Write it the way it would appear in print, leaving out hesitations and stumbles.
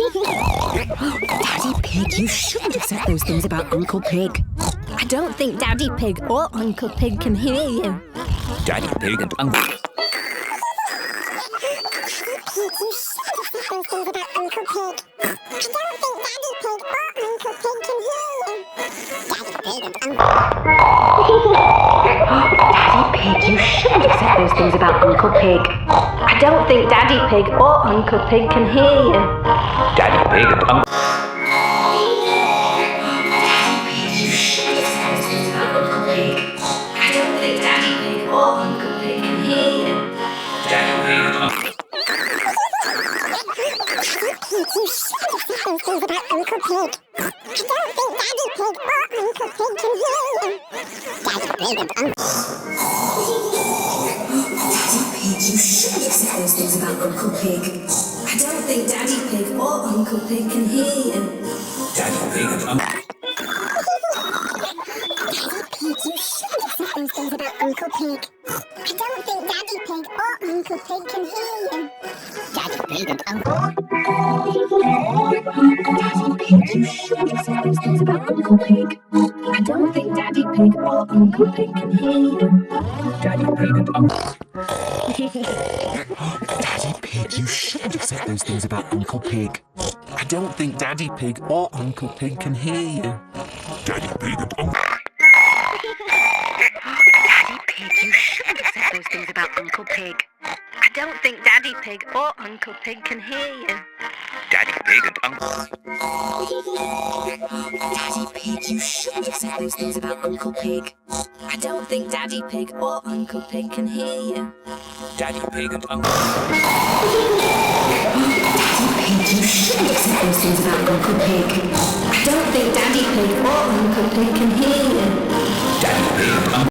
Daddy Pig, you shouldn't have said those things about Uncle Pig. I don't think Daddy Pig or Uncle Pig can hear you. Daddy Pig and Uncle... Daddy Pig, you shouldn't have said those things about Uncle Pig. I don't think Daddy Pig or Uncle Pig can hear you. Daddy Pig and Uncle... You shouldn't have said those things about Uncle Pig. I don't think Daddy Pig or Uncle Pig can hear you. Daddy Pig and Uncle... You shouldn't have said those things about Uncle Pig. I don't think Daddy Pig or Uncle Pig can hear you. Daddy Pig and Uncle... Daddy Pig, you shouldn't have said those things about Uncle Pig. I don't think Daddy Pig or Uncle Pig can hear you. Daddy Pig and Uncle... Daddy Pig, you shouldn't have said those things about Uncle Pig. I don't think Daddy Pig or Uncle Pig can hear you. Daddy Pig and Uncle... Daddy Pig, you shouldn't have said those things about Uncle Pig. I don't think Daddy Pig or Uncle Pig can hear you. Daddy Pig and Uncle... Daddy Pig, you shouldn't have said those things about Uncle Pig. I don't think Daddy Pig or Uncle Pig can hear you. Daddy Pig and Uncle... Daddy Pig, you shouldn't have said those things about Uncle Pig. I don't think Daddy Pig or Uncle Pig can hear you.